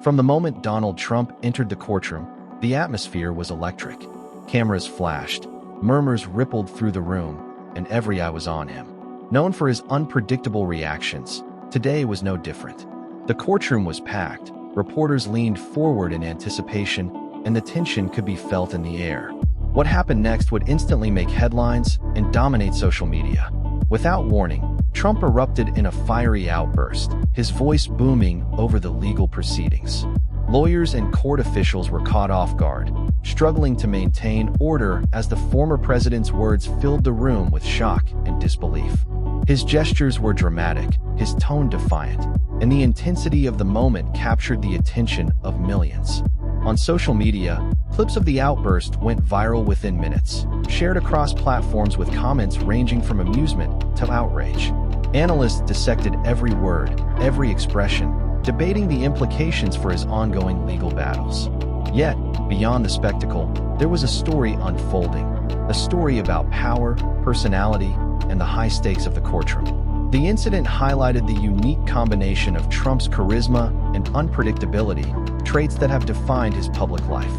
From the moment Donald Trump entered the courtroom, the atmosphere was electric. Cameras flashed, murmurs rippled through the room, and every eye was on him. Known for his unpredictable reactions, today was no different. The courtroom was packed, reporters leaned forward in anticipation, and the tension could be felt in the air. What happened next would instantly make headlines and dominate social media. Without warning, Trump erupted in a fiery outburst, his voice booming over the legal proceedings. Lawyers and court officials were caught off guard, struggling to maintain order as the former president's words filled the room with shock and disbelief. His gestures were dramatic, his tone defiant, and the intensity of the moment captured the attention of millions. On social media, clips of the outburst went viral within minutes, shared across platforms with comments ranging from amusement to outrage. Analysts dissected every word, every expression, debating the implications for his ongoing legal battles. Yet, beyond the spectacle, there was a story unfolding, a story about power, personality, and the high stakes of the courtroom. The incident highlighted the unique combination of Trump's charisma and unpredictability, traits that have defined his public life.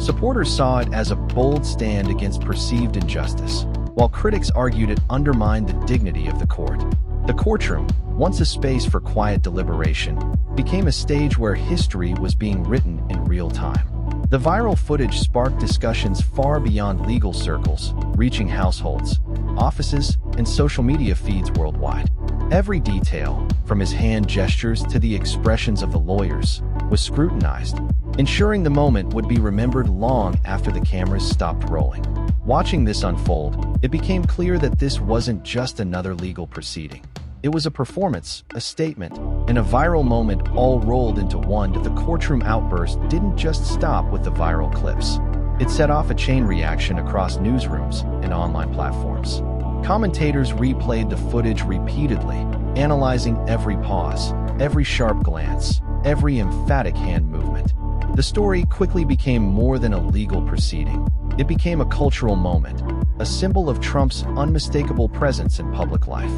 Supporters saw it as a bold stand against perceived injustice, while critics argued it undermined the dignity of the court. The courtroom, once a space for quiet deliberation, became a stage where history was being written in real time. The viral footage sparked discussions far beyond legal circles, reaching households, offices, and social media feeds worldwide. Every detail, from his hand gestures to the expressions of the lawyers, was scrutinized, ensuring the moment would be remembered long after the cameras stopped rolling. Watching this unfold, it became clear that this wasn't just another legal proceeding. It was a performance, a statement, and a viral moment all rolled into one. The courtroom outburst didn't just stop with the viral clips. It set off a chain reaction across newsrooms and online platforms. Commentators replayed the footage repeatedly, analyzing every pause, every sharp glance, every emphatic hand movement. The story quickly became more than a legal proceeding. It became a cultural moment, a symbol of Trump's unmistakable presence in public life.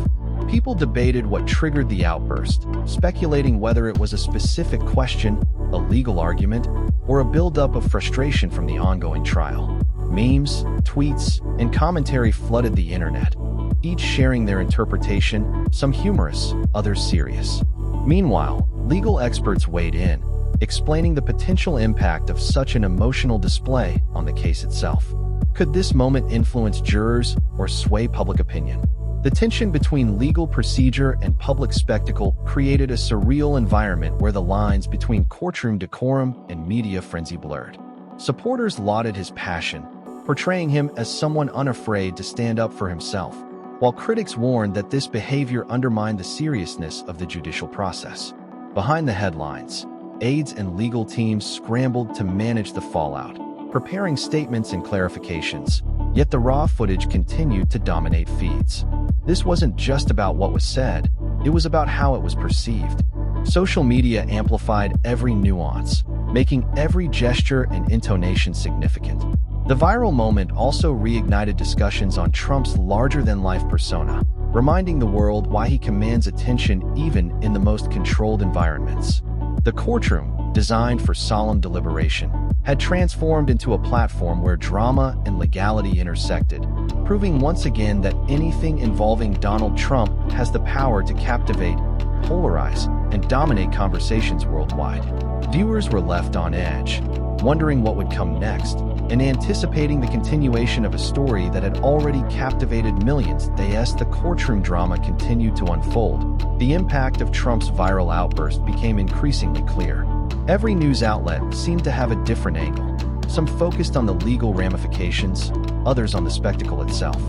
People debated what triggered the outburst, speculating whether it was a specific question, a legal argument, or a buildup of frustration from the ongoing trial. Memes, tweets, and commentary flooded the internet, each sharing their interpretation, some humorous, others serious. Meanwhile, legal experts weighed in, explaining the potential impact of such an emotional display on the case itself. Could this moment influence jurors or sway public opinion? The tension between legal procedure and public spectacle created a surreal environment where the lines between courtroom decorum and media frenzy blurred. Supporters lauded his passion, portraying him as someone unafraid to stand up for himself, while critics warned that this behavior undermined the seriousness of the judicial process. Behind the headlines, aides and legal teams scrambled to manage the fallout, preparing statements and clarifications, yet the raw footage continued to dominate feeds. This wasn't just about what was said, it was about how it was perceived. Social media amplified every nuance, making every gesture and intonation significant. The viral moment also reignited discussions on Trump's larger-than-life persona, reminding the world why he commands attention even in the most controlled environments. The courtroom, designed for solemn deliberation, had transformed into a platform where drama and legality intersected, proving once again that anything involving Donald Trump has the power to captivate, polarize, and dominate conversations worldwide. Viewers were left on edge, wondering what would come next, and anticipating the continuation of a story that had already captivated millions. As the courtroom drama continued to unfold, the impact of Trump's viral outburst became increasingly clear. Every news outlet seemed to have a different angle, some focused on the legal ramifications, others on the spectacle itself.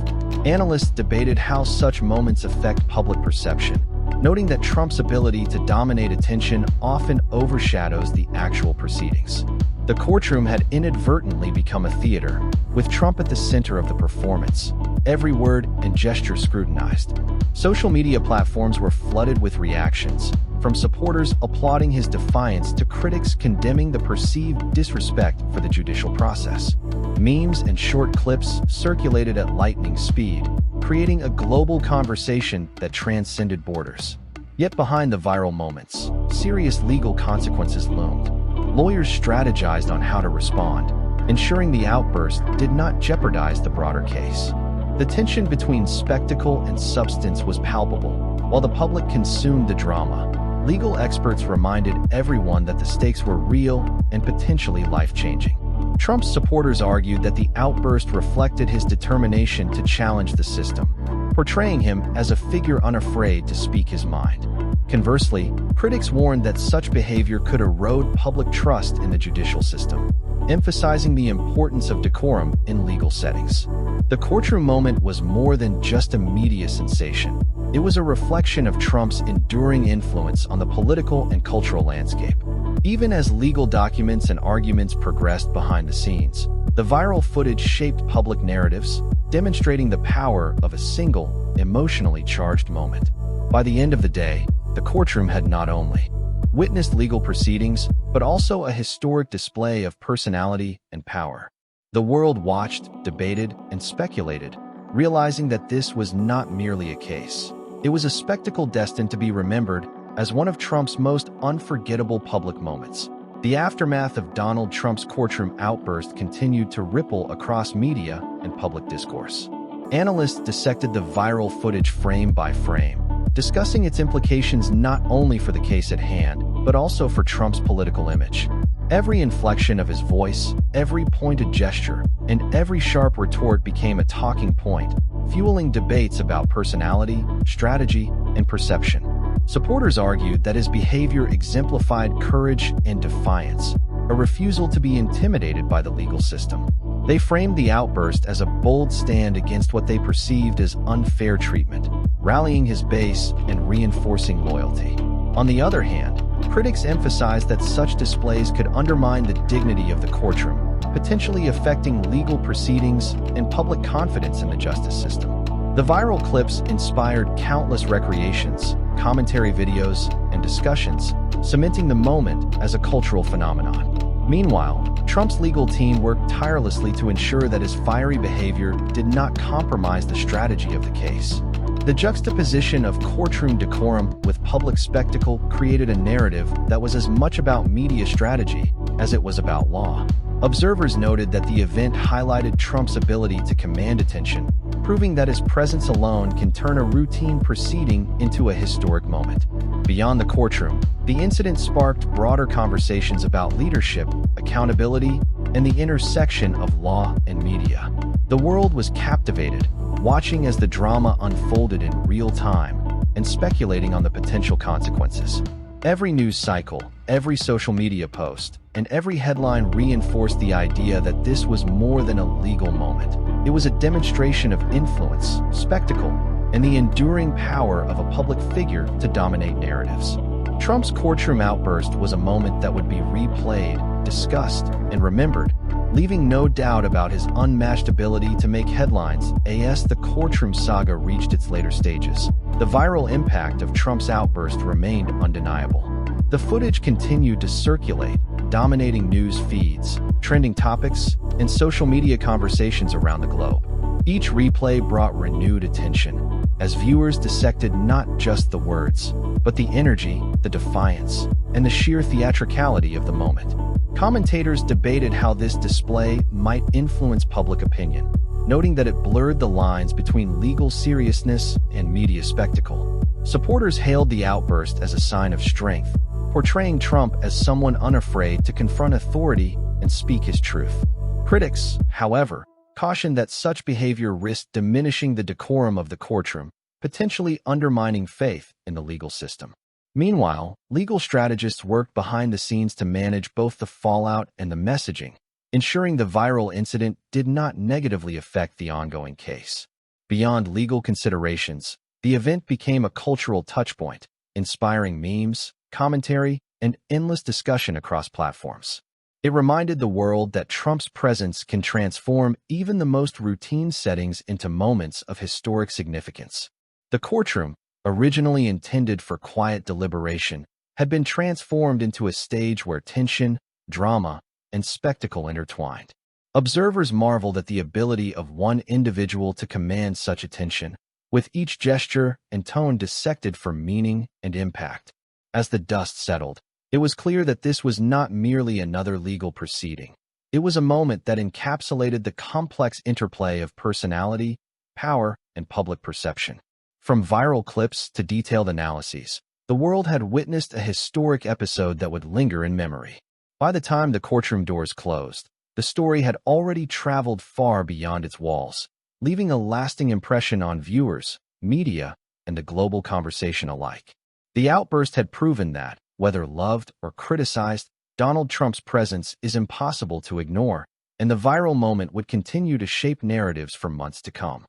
Analysts debated how such moments affect public perception, noting that Trump's ability to dominate attention often overshadows the actual proceedings. The courtroom had inadvertently become a theater, with Trump at the center of the performance, every word and gesture scrutinized. Social media platforms were flooded with reactions, from supporters applauding his defiance to critics condemning the perceived disrespect for the judicial process. Memes and short clips circulated at lightning speed, creating a global conversation that transcended borders. Yet behind the viral moments, serious legal consequences loomed. Lawyers strategized on how to respond, ensuring the outburst did not jeopardize the broader case. The tension between spectacle and substance was palpable. While the public consumed the drama, legal experts reminded everyone that the stakes were real and potentially life-changing. Trump's supporters argued that the outburst reflected his determination to challenge the system, portraying him as a figure unafraid to speak his mind. Conversely, critics warned that such behavior could erode public trust in the judicial system, emphasizing the importance of decorum in legal settings. The courtroom moment was more than just a media sensation. It was a reflection of Trump's enduring influence on the political and cultural landscape. Even as legal documents and arguments progressed behind the scenes, the viral footage shaped public narratives, demonstrating the power of a single, emotionally charged moment. By the end of the day, the courtroom had not only witnessed legal proceedings, but also a historic display of personality and power. The world watched, debated, and speculated, realizing that this was not merely a case. It was a spectacle destined to be remembered as one of Trump's most unforgettable public moments. The aftermath of Donald Trump's courtroom outburst continued to ripple across media and public discourse. Analysts dissected the viral footage frame by frame, discussing its implications not only for the case at hand, but also for Trump's political image. Every inflection of his voice, every pointed gesture, and every sharp retort became a talking point, fueling debates about personality, strategy, and perception. Supporters argued that his behavior exemplified courage and defiance, a refusal to be intimidated by the legal system. They framed the outburst as a bold stand against what they perceived as unfair treatment, rallying his base and reinforcing loyalty. On the other hand, critics emphasized that such displays could undermine the dignity of the courtroom, potentially affecting legal proceedings and public confidence in the justice system. The viral clips inspired countless recreations, commentary videos, and discussions, cementing the moment as a cultural phenomenon. Meanwhile, Trump's legal team worked tirelessly to ensure that his fiery behavior did not compromise the strategy of the case. The juxtaposition of courtroom decorum with public spectacle created a narrative that was as much about media strategy as it was about law. Observers noted that the event highlighted Trump's ability to command attention, proving that his presence alone can turn a routine proceeding into a historic moment. Beyond the courtroom, the incident sparked broader conversations about leadership, accountability, and the intersection of law and media. The world was captivated, watching as the drama unfolded in real time and speculating on the potential consequences. Every news cycle, every social media post, and every headline reinforced the idea that this was more than a legal moment. It was a demonstration of influence, spectacle, and the enduring power of a public figure to dominate narratives. Trump's courtroom outburst was a moment that would be replayed, discussed, and remembered, leaving no doubt about his unmatched ability to make headlines as the courtroom saga reached its later stages. The viral impact of Trump's outburst remained undeniable. The footage continued to circulate, dominating news feeds, trending topics, and social media conversations around the globe. Each replay brought renewed attention, as viewers dissected not just the words, but the energy, the defiance, and the sheer theatricality of the moment. Commentators debated how this display might influence public opinion, noting that it blurred the lines between legal seriousness and media spectacle. Supporters hailed the outburst as a sign of strength, portraying Trump as someone unafraid to confront authority and speak his truth. Critics, however, cautioned that such behavior risked diminishing the decorum of the courtroom, potentially undermining faith in the legal system. Meanwhile, legal strategists worked behind the scenes to manage both the fallout and the messaging, ensuring the viral incident did not negatively affect the ongoing case. Beyond legal considerations, the event became a cultural touchpoint, inspiring memes, commentary, and endless discussion across platforms. It reminded the world that Trump's presence can transform even the most routine settings into moments of historic significance. The courtroom, originally intended for quiet deliberation, had been transformed into a stage where tension, drama, and spectacle intertwined. Observers marveled at the ability of one individual to command such attention, with each gesture and tone dissected for meaning and impact. As the dust settled, It was clear that this was not merely another legal proceeding. It was a moment that encapsulated the complex interplay of personality, power, and public perception. From viral clips to detailed analyses, the world had witnessed a historic episode that would linger in memory. By the time the courtroom doors closed, the story had already traveled far beyond its walls, leaving a lasting impression on viewers, media, and the global conversation alike. The outburst had proven that, whether loved or criticized, Donald Trump's presence is impossible to ignore, and the viral moment would continue to shape narratives for months to come.